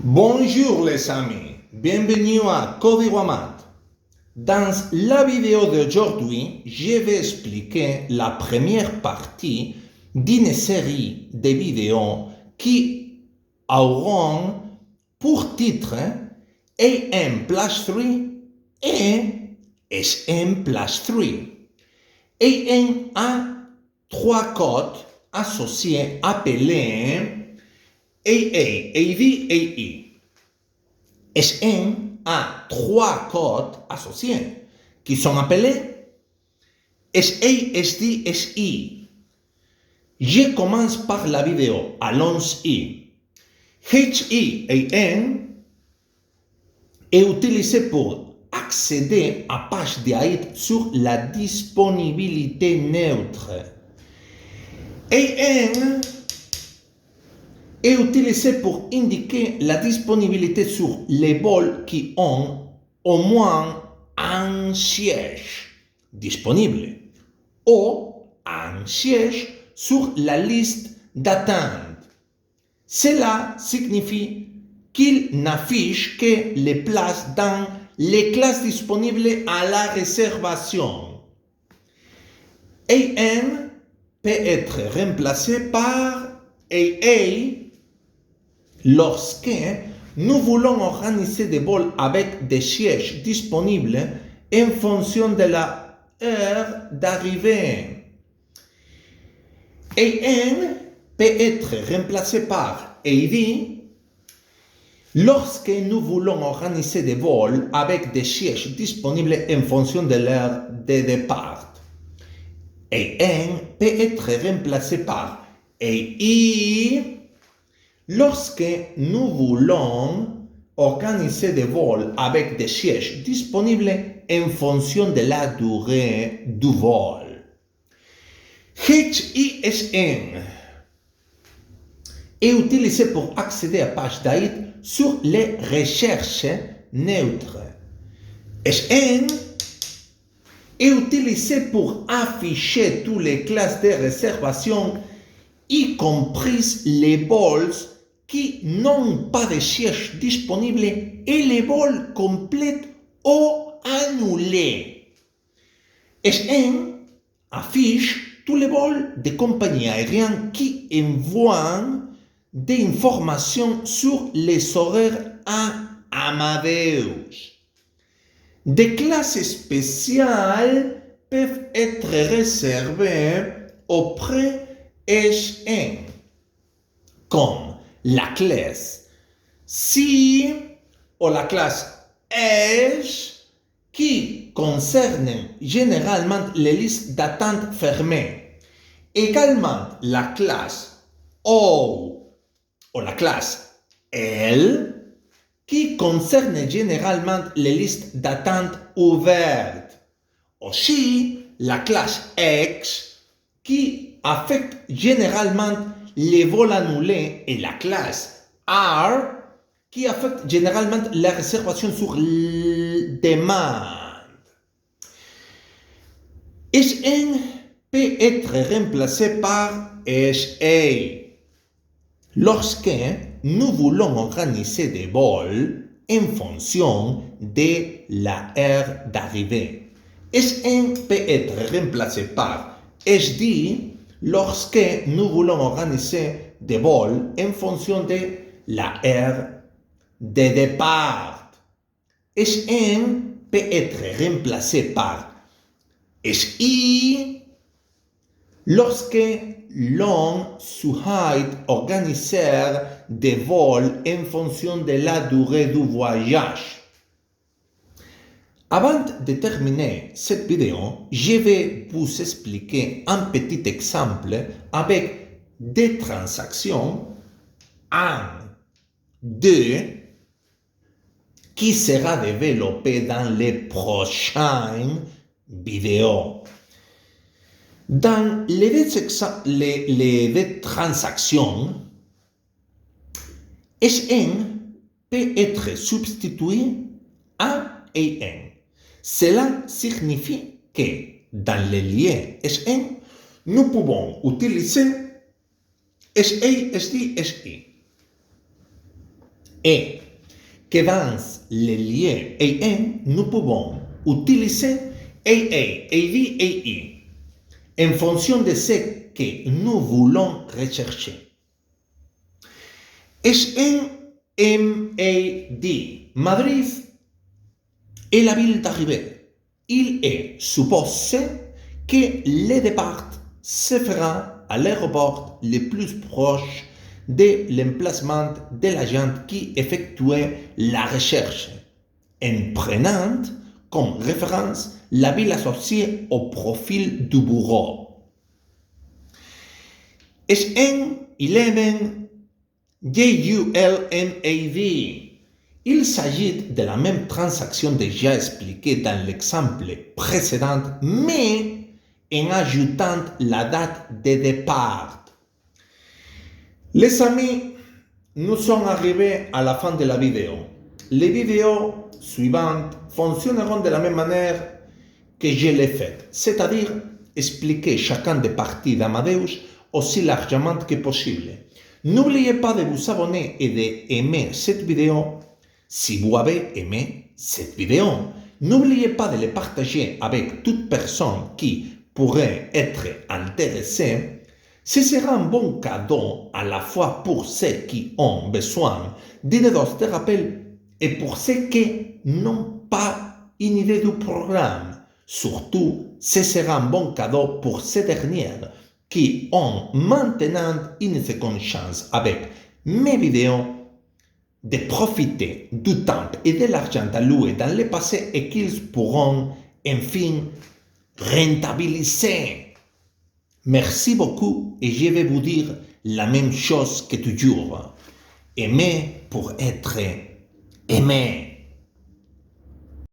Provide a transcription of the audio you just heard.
Bonjour les amis, bienvenue à Código Dans la vidéo d'aujourd'hui, je vais expliquer la première partie d'une série de vidéos qui auront pour titre AM plus 3 et SM plus 3. AM a trois codes associés appelés AA, AD, AE. SM a trois codes associés qui sont appelés SA, SD, SI. Je commence par la vidéo, allons-y. HIAN est utilisé pour accéder à page d'AID sur la disponibilité neutre. AN est utilisé pour indiquer la disponibilité sur les vols qui ont au moins un siège disponible ou un siège sur la liste d'attente. Cela signifie qu'il n'affiche que les places dans les classes disponibles à la réservation. AM peut être remplacé par AA lorsque nous voulons organiser des vols avec des sièges disponibles en fonction de la heure d'arrivée. AM peut être remplacé par AD lorsque nous voulons organiser des vols avec des sièges disponibles en fonction de l'heure de départ. AM peut être remplacé par AI lorsque nous voulons organiser des vols avec des sièges disponibles en fonction de la durée du vol. HISN est utilisé pour accéder à page d'AID sur les recherches neutres. SN est utilisé pour afficher toutes les classes de réservation, y compris les vols qui n'ont pas de siège disponible et les vols complets ou annulés. SN affiche tous les vols des compagnies aériennes qui envoient des informations sur les horaires à Amadeus. Des classes spéciales peuvent être réservées auprès SN, comme la classe C ou la classe S, qui concernent généralement les listes d'attente fermées. Également la classe O ou la classe L, qui concerne généralement les listes d'attente ouvertes. Aussi, la classe X, qui affecte généralement les vols annulés, et la classe R, qui affecte généralement la réservation sur demande. SN peut être remplacé par SA lorsque nous voulons organiser des vols en fonction de la heure d'arrivée. SN peut être remplacé par SD lorsque nous voulons organiser des vols en fonction de la heure de départ. SN peut être remplacé par SI lorsque l'on souhaite organiser des vols en fonction de la durée du voyage. Avant de terminer cette vidéo, je vais vous expliquer un petit exemple avec des transactions 1, 2, qui sera développé dans les prochaines vidéos. Dans les deux transactions, SN peut être substitué à AN. Cela signifie que dans les liens SN, nous pouvons utiliser SA, SD, SI. Et que dans les liens AN, nous pouvons utiliser AA, AV, AI en fonction de ce que nous voulons rechercher. MAD, Madrid est la ville d'arrivée. Il est supposé que le départ se fera à l'aéroport le plus proche de l'emplacement de l'agent qui effectuait la recherche, en prenant comme référence la ville associée au profil du bureau. SN11 JULMAV. Il s'agit de la même transaction déjà expliquée dans l'exemple précédent, mais en ajoutant la date de départ. Les amis, nous sommes arrivés à la fin de la vidéo. Les vidéos suivantes fonctionneront de la même manière que je l'ai fait, c'est-à-dire expliquer chacun des parties d'Amadeus aussi largement que possible. N'oubliez pas de vous abonner et d'aimer cette vidéo si vous avez aimé cette vidéo. N'oubliez pas de le partager avec toute personne qui pourrait être intéressée. Ce sera un bon cadeau à la fois pour ceux qui ont besoin d'une dose de rappel et pour ceux qui n'ont pas une idée du programme. Surtout, ce sera un bon cadeau pour ces dernières qui ont maintenant une seconde chance avec mes vidéos de profiter du temps et de l'argent alloué dans le passé et qu'ils pourront enfin rentabiliser. Merci beaucoup et je vais vous dire la même chose que toujours. Aimer pour être aimé.